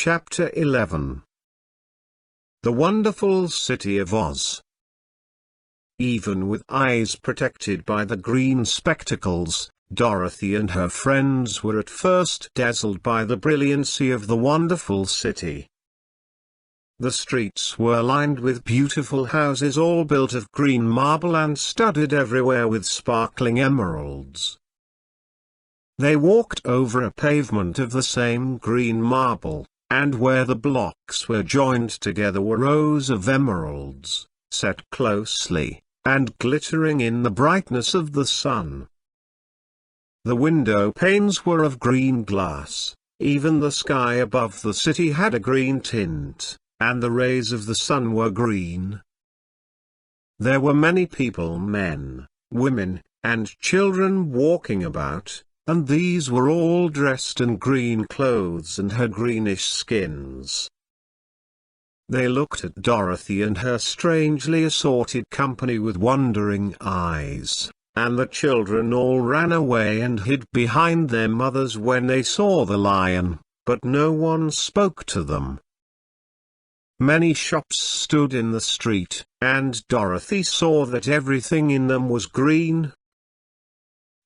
Chapter 11. The Wonderful City of Oz. Even with eyes protected by the green spectacles, Dorothy and her friends were at first dazzled by the brilliancy of the wonderful city. The streets were lined with beautiful houses all built of green marble and studded everywhere with sparkling emeralds. They walked over a pavement of the same green marble, and where the blocks were joined together were rows of emeralds, set closely, and glittering in the brightness of the sun. The window panes were of green glass, even the sky above the city had a green tint, and the rays of the sun were green. There were many people, men, women, and children walking about, and these were all dressed in green clothes and had greenish skins. They looked at Dorothy and her strangely assorted company with wondering eyes, and the children all ran away and hid behind their mothers when they saw the lion, but no one spoke to them. Many shops stood in the street, and Dorothy saw that everything in them was green.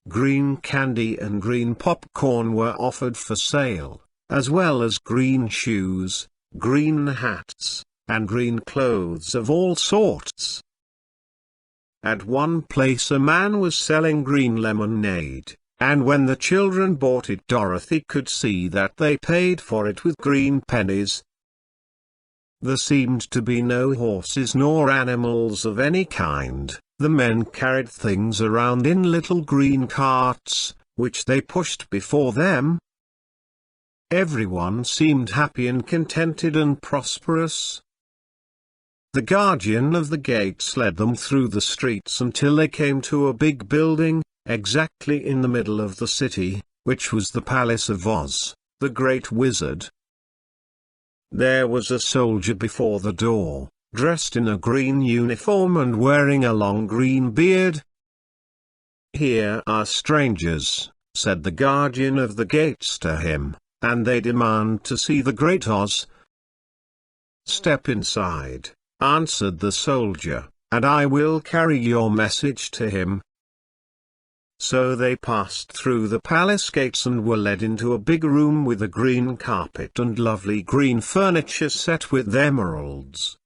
Green candy and green popcorn were offered for sale, as well as green shoes, green hats, and green clothes of all sorts. At one place a man was selling green lemonade, and when the children bought it, Dorothy could see that they paid for it with green pennies. There seemed to be no horses nor animals of any kind. The men carried things around in little green carts, which they pushed before them. Everyone seemed happy and contented and prosperous. The guardian of the gates led them through the streets until they came to a big building, exactly in the middle of the city, which was the Palace of Oz, the Great Wizard. There was a soldier before the door, dressed in a green uniform and wearing a long green beard. "Here are strangers," said the guardian of the gates to him, "and they demand to see the Great Oz." "Step inside," answered the soldier, "and I will carry your message to him." So they passed through the palace gates and were led into a big room with a green carpet and lovely green furniture set with emeralds.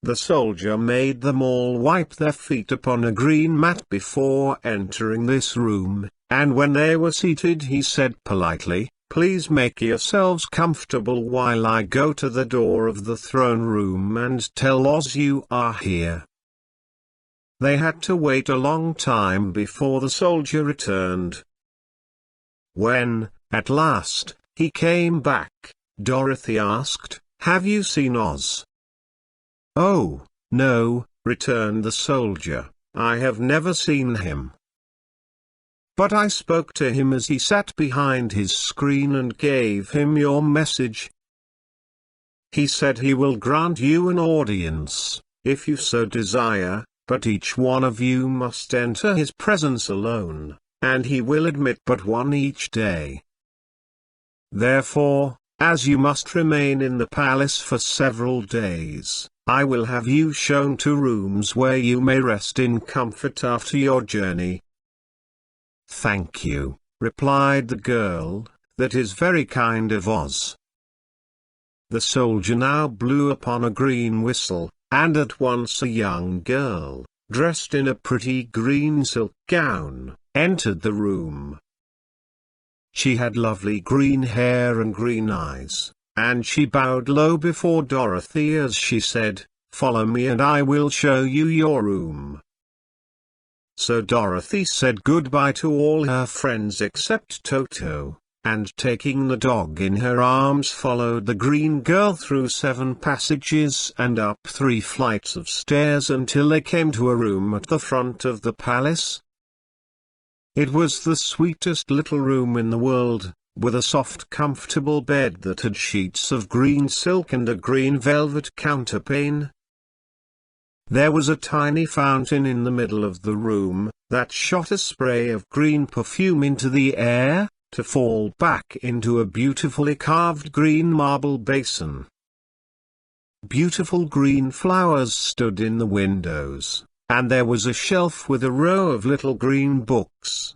The soldier made them all wipe their feet upon a green mat before entering this room, and when they were seated he said politely, "Please make yourselves comfortable while I go to the door of the throne room and tell Oz you are here." They had to wait a long time before the soldier returned. When, at last, he came back, Dorothy asked, "Have you seen Oz?" "Oh, no," returned the soldier, "I have never seen him. But I spoke to him as he sat behind his screen and gave him your message. He said he will grant you an audience, if you so desire, but each one of you must enter his presence alone, and he will admit but one each day. Therefore, as you must remain in the palace for several days, I will have you shown to rooms where you may rest in comfort after your journey." "Thank you," replied the girl, "that is very kind of Oz." The soldier now blew upon a green whistle, and at once a young girl, dressed in a pretty green silk gown, entered the room. She had lovely green hair and green eyes, and she bowed low before Dorothy as she said, "Follow me and I will show you your room." So Dorothy said goodbye to all her friends except Toto, and taking the dog in her arms followed the green girl through 7 passages and up 3 flights of stairs until they came to a room at the front of the palace. It was the sweetest little room in the world, with a soft comfortable bed that had sheets of green silk and a green velvet counterpane. There was a tiny fountain in the middle of the room, that shot a spray of green perfume into the air, to fall back into a beautifully carved green marble basin. Beautiful green flowers stood in the windows, and there was a shelf with a row of little green books.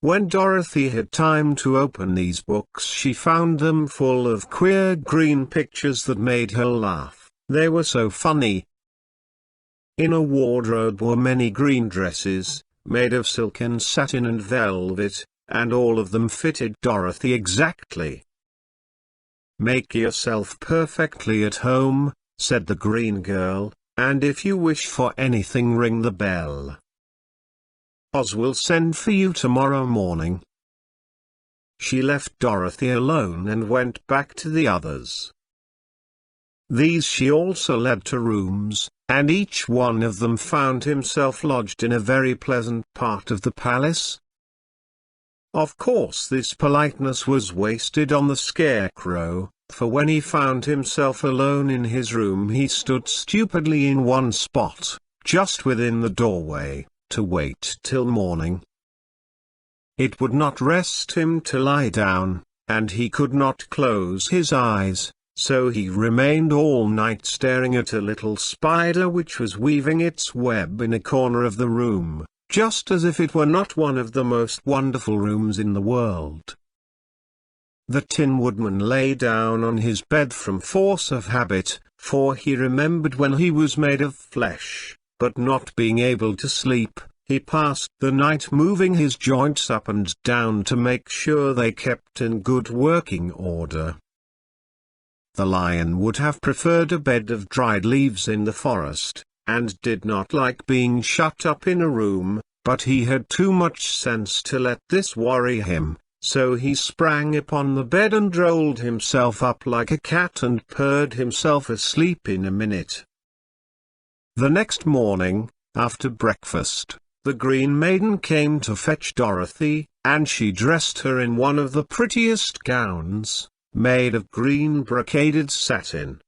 When Dorothy had time to open these books, she found them full of queer green pictures that made her laugh. They were so funny. In a wardrobe were many green dresses, made of silk and satin and velvet, and all of them fitted Dorothy exactly. "Make yourself perfectly at home," said the green girl, "and if you wish for anything, ring the bell. Oz will send for you tomorrow morning." She left Dorothy alone and went back to the others. These she also led to rooms, and each one of them found himself lodged in a very pleasant part of the palace. Of course this politeness was wasted on the Scarecrow, for when he found himself alone in his room he stood stupidly in one spot, just within the doorway, to wait till morning. It would not rest him to lie down, and he could not close his eyes, so he remained all night staring at a little spider which was weaving its web in a corner of the room, just as if it were not one of the most wonderful rooms in the world. The Tin Woodman lay down on his bed from force of habit, for he remembered when he was made of flesh, but not being able to sleep, he passed the night moving his joints up and down to make sure they kept in good working order. The Lion would have preferred a bed of dried leaves in the forest, and did not like being shut up in a room, but he had too much sense to let this worry him, so he sprang upon the bed and rolled himself up like a cat and purred himself asleep in a minute. The next morning, after breakfast, the Green Maiden came to fetch Dorothy, and she dressed her in one of the prettiest gowns, made of green brocaded satin.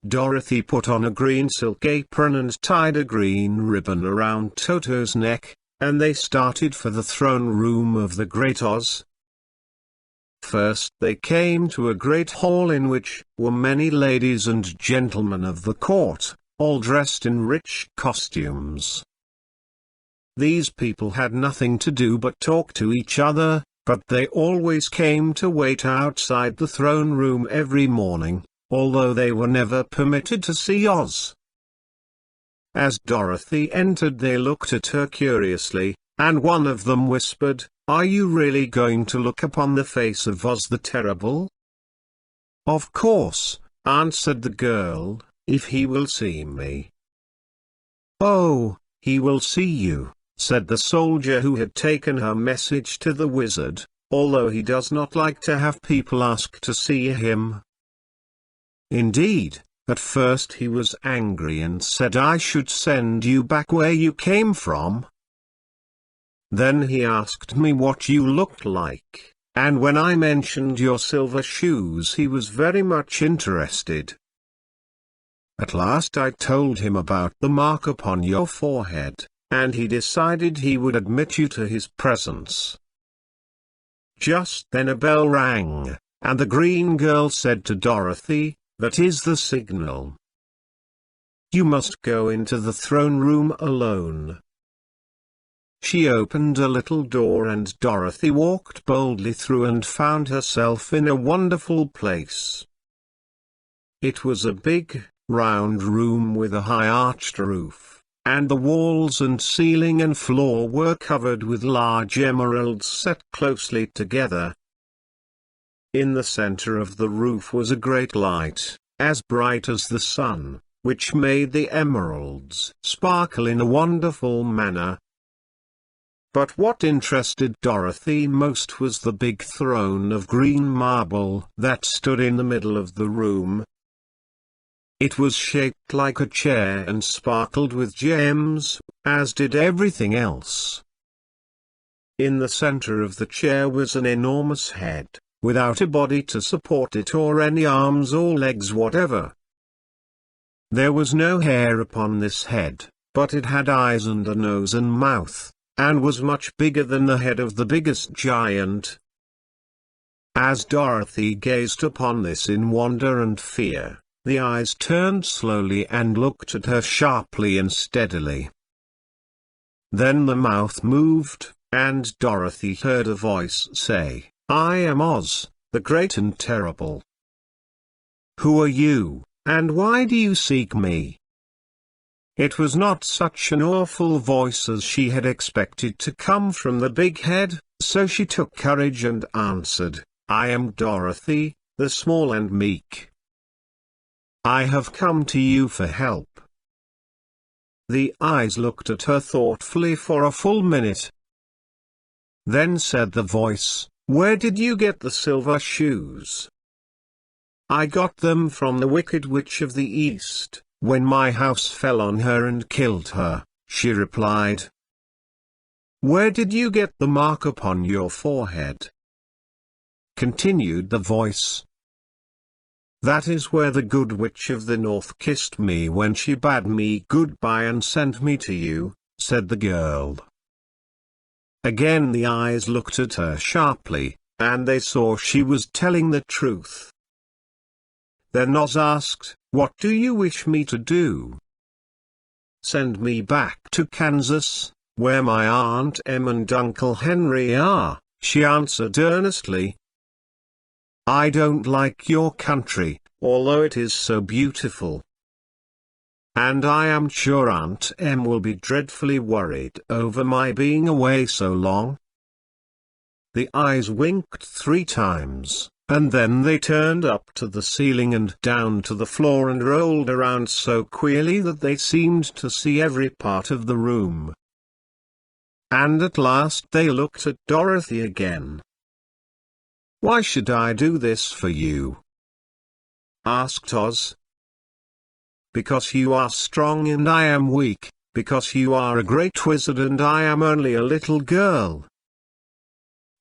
Dorothy put on a green silk apron and tied a green ribbon around Toto's neck, and they started for the throne room of the Great Oz. First they came to a great hall in which were many ladies and gentlemen of the court, all dressed in rich costumes. These people had nothing to do but talk to each other, but they always came to wait outside the throne room every morning, although they were never permitted to see Oz. As Dorothy entered they looked at her curiously, and one of them whispered, "Are you really going to look upon the face of Oz the Terrible?" "Of course," answered the girl, "if he will see me." "Oh, he will see you," said the soldier who had taken her message to the wizard, "although he does not like to have people ask to see him." Indeed, at first he was angry and said I should send you back where you came from. Then he asked me what you looked like, and when I mentioned your silver shoes he was very much interested. At last I told him about the mark upon your forehead, and he decided he would admit you to his presence. Just then a bell rang, and the green girl said to Dorothy, "That is the signal. You must go into the throne room alone." She opened a little door and Dorothy walked boldly through and found herself in a wonderful place. It was a big, round room with a high arched roof, and the walls and ceiling and floor were covered with large emeralds set closely together. In the center of the roof was a great light, as bright as the sun, which made the emeralds sparkle in a wonderful manner. But what interested Dorothy most was the big throne of green marble that stood in the middle of the room. It was shaped like a chair and sparkled with gems, as did everything else. In the center of the chair was an enormous head, without a body to support it or any arms or legs whatever. There was no hair upon this head, but it had eyes and a nose and mouth, and was much bigger than the head of the biggest giant. As Dorothy gazed upon this in wonder and fear, the eyes turned slowly and looked at her sharply and steadily. Then the mouth moved, and Dorothy heard a voice say, "I am Oz, the Great and Terrible. Who are you, and why do you seek me?" It was not such an awful voice as she had expected to come from the big head, so she took courage and answered, "I am Dorothy, the small and meek. I have come to you for help." The eyes looked at her thoughtfully for a full minute. Then said the voice, "Where did you get the silver shoes?" "I got them from the Wicked Witch of the East, when my house fell on her and killed her," she replied. "Where did you get the mark upon your forehead?" Continued the voice. "That is where the good witch of the north kissed me when she bade me goodbye and sent me to you," said the girl. Again the eyes looked at her sharply, and they saw she was telling the truth. Then Oz asked, "What do you wish me to do?" "Send me back to Kansas, where my Aunt Em and Uncle Henry are," she answered earnestly. "I don't like your country, although it is so beautiful. And I am sure Aunt Em will be dreadfully worried over my being away so long." The eyes winked 3 times, and then they turned up to the ceiling and down to the floor and rolled around so queerly that they seemed to see every part of the room. And at last they looked at Dorothy again. "Why should I do this for you?" asked Oz. "Because you are strong and I am weak, because you are a great wizard and I am only a little girl."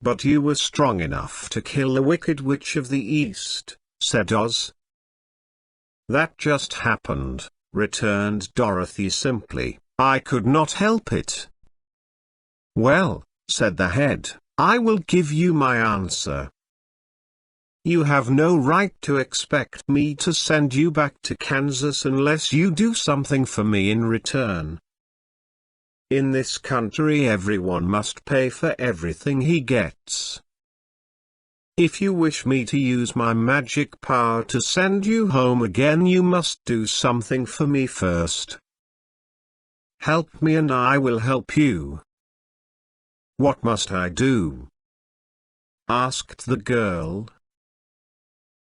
"But you were strong enough to kill the Wicked Witch of the East," said Oz. "That just happened," returned Dorothy simply. "I could not help it." "Well," said the head, "I will give you my answer. You have no right to expect me to send you back to Kansas unless you do something for me in return. In this country everyone must pay for everything he gets. If you wish me to use my magic power to send you home again, you must do something for me first. Help me and I will help you." "What must I do?" asked the girl.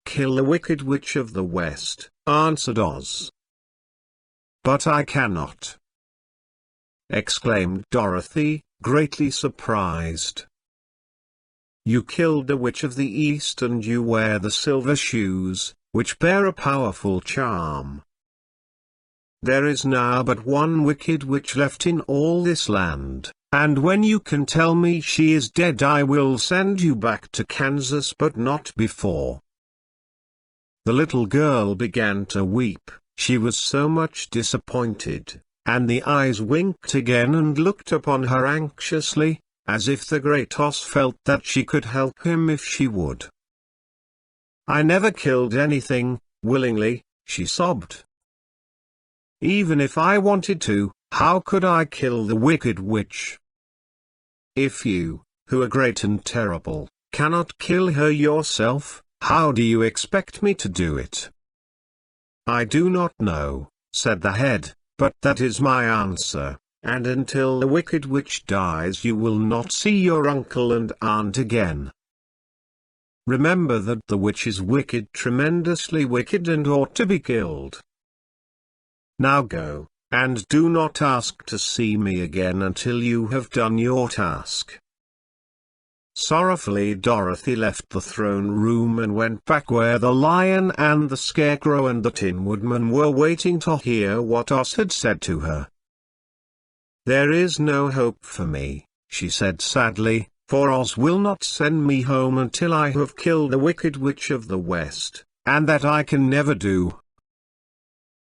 "Kill the Wicked Witch of the West," answered Oz. "But I cannot," exclaimed Dorothy, greatly surprised. "You killed the Witch of the East and you wear the silver shoes, which bear a powerful charm. There is now but one Wicked Witch left in all this land, and when you can tell me she is dead I will send you back to Kansas, but not before." The little girl began to weep, she was so much disappointed, and the eyes winked again and looked upon her anxiously, as if the great Oz felt that she could help him if she would. "I never killed anything, willingly," she sobbed. "Even if I wanted to, how could I kill the Wicked Witch? If you, who are great and terrible, cannot kill her yourself, how do you expect me to do it?" "I do not know," said the head, "but that is my answer, and until the Wicked Witch dies you will not see your uncle and aunt again. Remember that the witch is wicked, tremendously wicked, and ought to be killed. Now go, and do not ask to see me again until you have done your task." Sorrowfully Dorothy left the throne room and went back where the lion and the scarecrow and the Tin Woodman were waiting to hear what Oz had said to her. "There is no hope for me," she said sadly, "for Oz will not send me home until I have killed the Wicked Witch of the West, and that I can never do."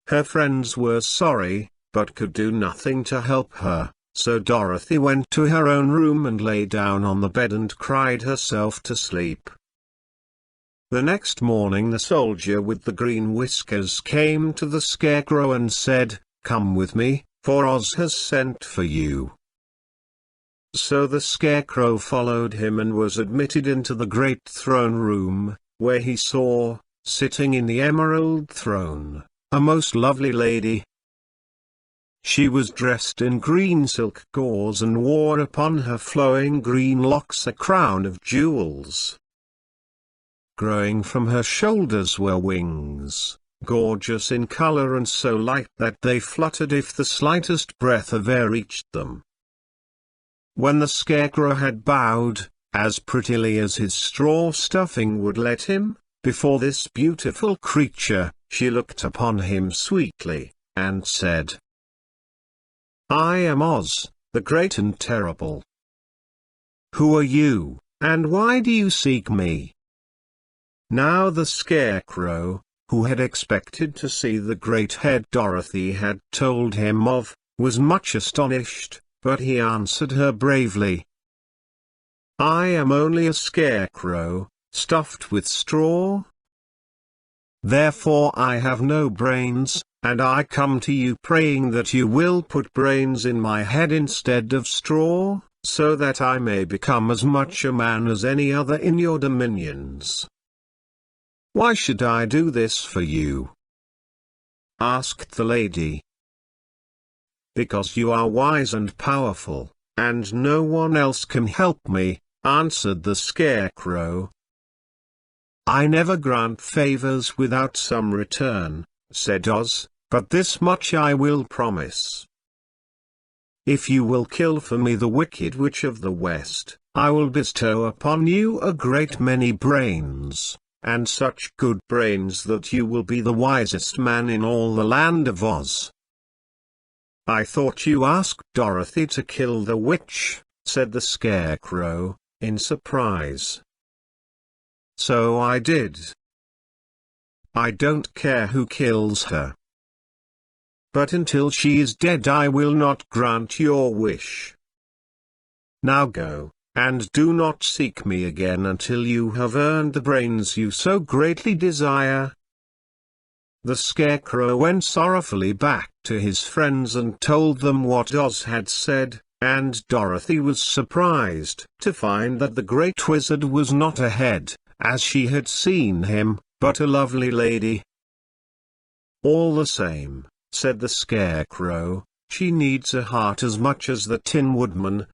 Her friends were sorry, but could do nothing to help her, so Dorothy went to her own room and lay down on the bed and cried herself to sleep. The next morning the soldier with the green whiskers came to the Scarecrow and said, "Come with me, for Oz has sent for you." So the Scarecrow followed him and was admitted into the great throne room, where he saw, sitting in the emerald throne, a most lovely lady. She was dressed in green silk gauze and wore upon her flowing green locks a crown of jewels. Growing from her shoulders were wings, gorgeous in color and so light that they fluttered if the slightest breath of air reached them. When the Scarecrow had bowed, as prettily as his straw stuffing would let him, before this beautiful creature, she looked upon him sweetly, and said, "I am Oz, the great and terrible. Who are you, and why do you seek me?" Now the Scarecrow, who had expected to see the great head Dorothy had told him of, was much astonished, but he answered her bravely, "I am only a scarecrow, stuffed with straw. Therefore I have no brains, and I come to you praying that you will put brains in my head instead of straw, so that I may become as much a man as any other in your dominions." "Why should I do this for you?" asked the lady. "Because you are wise and powerful, and no one else can help me," answered the Scarecrow. "I never grant favors without some return," said Oz, "but this much I will promise. If you will kill for me the Wicked Witch of the West, I will bestow upon you a great many brains, and such good brains that you will be the wisest man in all the land of Oz." "I thought you asked Dorothy to kill the witch," said the Scarecrow, in surprise. "So I did. I don't care who kills her. But until she is dead I will not grant your wish. Now go, and do not seek me again until you have earned the brains you so greatly desire." The Scarecrow went sorrowfully back to his friends and told them what Oz had said, and Dorothy was surprised to find that the Great Wizard was not a head, as she had seen him, but a lovely lady. "All the same," said the Scarecrow, "she needs a heart as much as the Tin Woodman."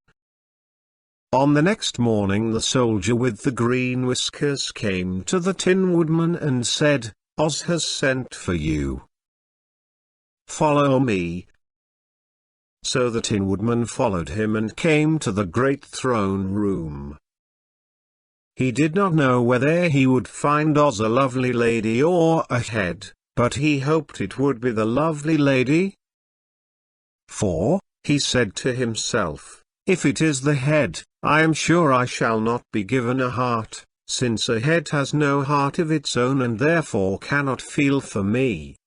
On the next morning the soldier with the green whiskers came to the Tin Woodman and said, "Oz has sent for you. Follow me." So the Tin Woodman followed him and came to the great throne room. He did not know whether he would find Oz a lovely lady or a head, but he hoped it would be the lovely lady. "For," he said to himself, "if it is the head, I am sure I shall not be given a heart, since a head has no heart of its own and therefore cannot feel for me.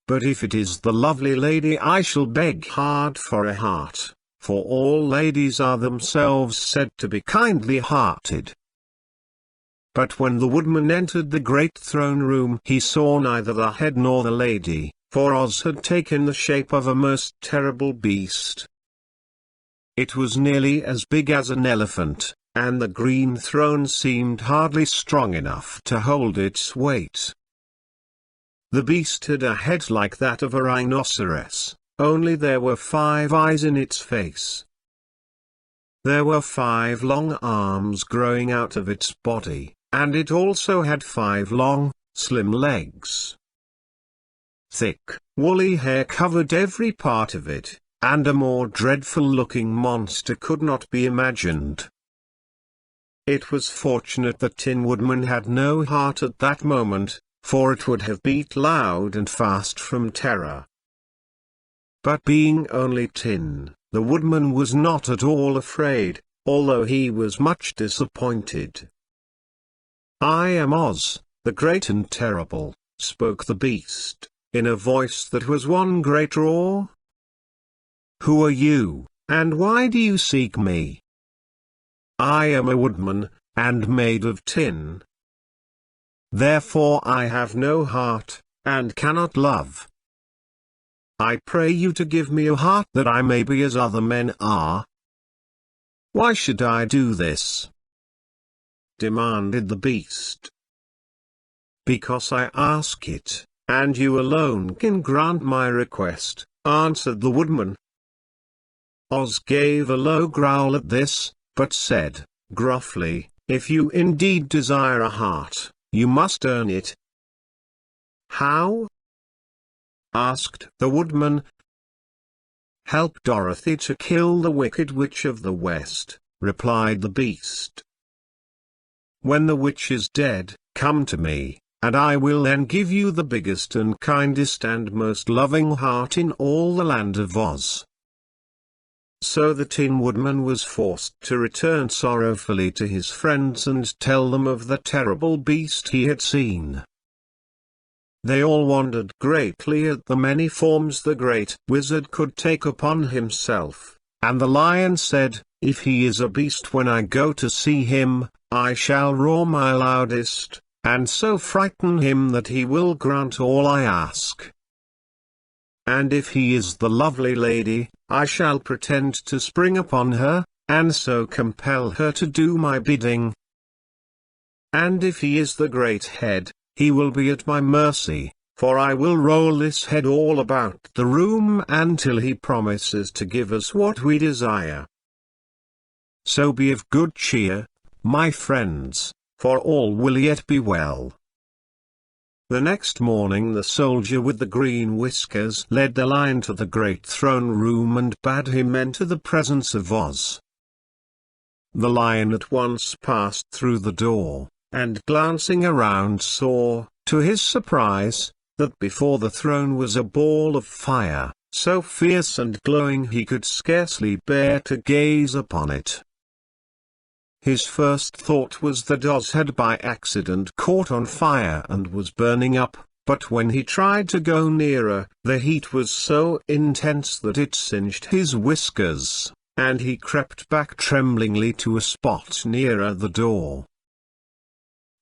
But if it is the lovely lady I shall beg hard for a heart, for all ladies are themselves said to be kindly-hearted." But when the Woodman entered the great throne room he saw neither the head nor the lady, for Oz had taken the shape of a most terrible beast. It was nearly as big as an elephant, and the green throne seemed hardly strong enough to hold its weight. The beast had a head like that of a rhinoceros, only there were 5 eyes in its face. There were 5 long arms growing out of its body, and it also had 5 long, slim legs. Thick, woolly hair covered every part of it, and a more dreadful-looking monster could not be imagined. It was fortunate that Tin Woodman had no heart at that moment, for it would have beat loud and fast from terror. But being only tin, the Woodman was not at all afraid, although he was much disappointed. "I am Oz, the great and terrible," spoke the beast, in a voice that was one great roar. Who are you, and why do you seek me? I am a woodman, and made of tin. Therefore I have no heart, and cannot love. I pray you to give me a heart that I may be as other men are. Why should I do this? Demanded the beast. Because I ask it, and you alone can grant my request, answered the woodman. Oz gave a low growl at this, but said, gruffly, if you indeed desire a heart, you must earn it. How? Asked the woodman. Help Dorothy to kill the Wicked Witch of the West, replied the beast. When the witch is dead, come to me, and I will then give you the biggest and kindest and most loving heart in all the land of Oz. So the Tin Woodman was forced to return sorrowfully to his friends and tell them of the terrible beast he had seen. They all wondered greatly at the many forms the great wizard could take upon himself, and the lion said, if he is a beast when I go to see him, I shall roar my loudest, and so frighten him that he will grant all I ask. And if he is the lovely lady, I shall pretend to spring upon her, and so compel her to do my bidding. And if he is the great head, he will be at my mercy, for I will roll this head all about the room until he promises to give us what we desire. So be of good cheer, my friends, for all will yet be well. The next morning the soldier with the green whiskers led the lion to the great throne room and bade him enter the presence of Oz. The lion at once passed through the door, and glancing around saw, to his surprise, that before the throne was a ball of fire, so fierce and glowing he could scarcely bear to gaze upon it. His first thought was that Oz had by accident caught on fire and was burning up, but when he tried to go nearer, the heat was so intense that it singed his whiskers, and he crept back tremblingly to a spot nearer the door.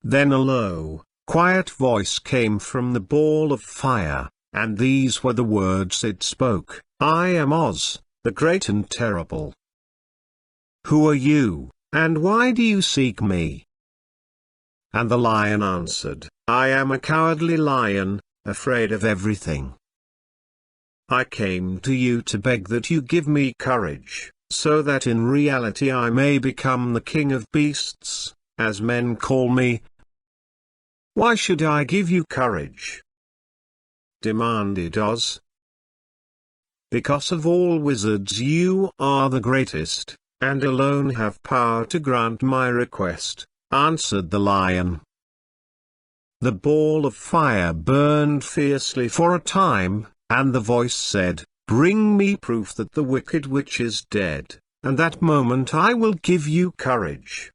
Then a low, quiet voice came from the ball of fire, and these were the words it spoke, I am Oz, the great and terrible. Who are you, and why do you seek me? And the lion answered, I am a cowardly lion, afraid of everything. I came to you to beg that you give me courage, so that in reality I may become the king of beasts, as men call me. Why should I give you courage? Demanded Oz. Because of all wizards you are the greatest, and alone have power to grant my request, answered the lion. The ball of fire burned fiercely for a time, and the voice said, bring me proof that the Wicked Witch is dead, and that moment I will give you courage.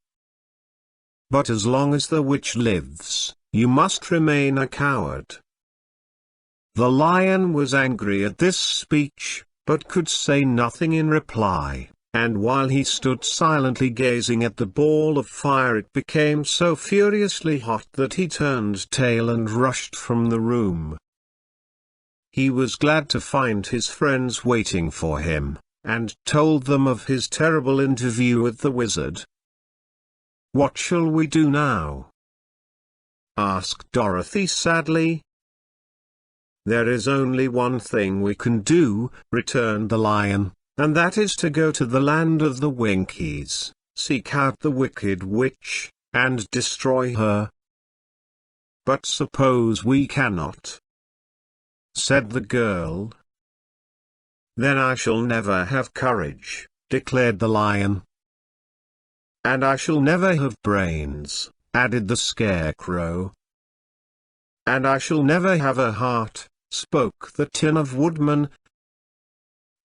But as long as the witch lives, you must remain a coward. The lion was angry at this speech, but could say nothing in reply. And while he stood silently gazing at the ball of fire, it became so furiously hot that he turned tail and rushed from the room. He was glad to find his friends waiting for him, and told them of his terrible interview with the wizard. What shall we do now? Asked Dorothy sadly. There is only one thing we can do, returned the lion. And that is to go to the land of the Winkies, seek out the Wicked Witch, and destroy her. But suppose we cannot? Said the girl. Then I shall never have courage, declared the lion. And I shall never have brains, added the scarecrow. And I shall never have a heart, spoke the Tin of Woodman.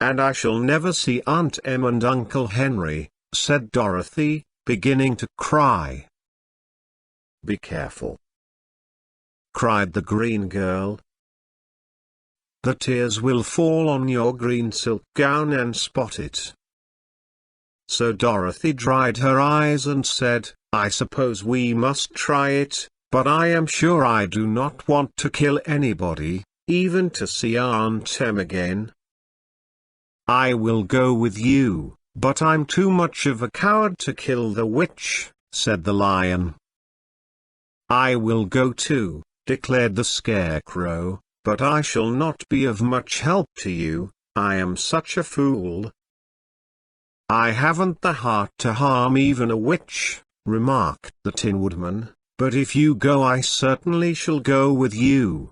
And I shall never see Aunt Em and Uncle Henry, said Dorothy, beginning to cry. Be careful, cried the green girl. the tears will fall on your green silk gown and spot it." So Dorothy dried her eyes and said, "I suppose we must try it, but I am sure I do not want to kill anybody, even to see Aunt Em again." "I will go with you, but I'm too much of a coward to kill the witch," said the lion. "I will go too," declared the Scarecrow, "but I shall not be of much help to you, I am such a fool." "I haven't the heart to harm even a witch," remarked the Tin Woodman, "but if you go I certainly shall go with you."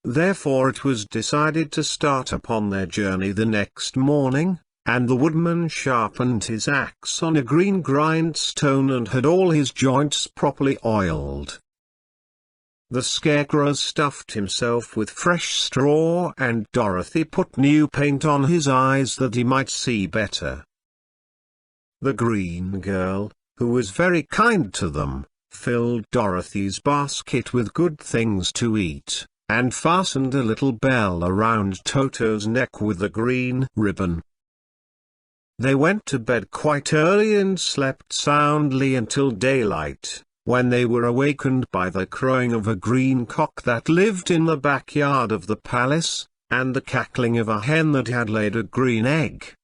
Therefore it was decided to start upon their journey the next morning, and the Woodman sharpened his axe on a green grindstone and had all his joints properly oiled. The Scarecrow stuffed himself with fresh straw and Dorothy put new paint on his eyes that he might see better. The Green Girl, who was very kind to them, filled Dorothy's basket with good things to eat, and fastened a little bell around Toto's neck with a green ribbon. They went to bed quite early and slept soundly until daylight, when they were awakened by the crowing of a green cock that lived in the backyard of the palace, and the cackling of a hen that had laid a green egg.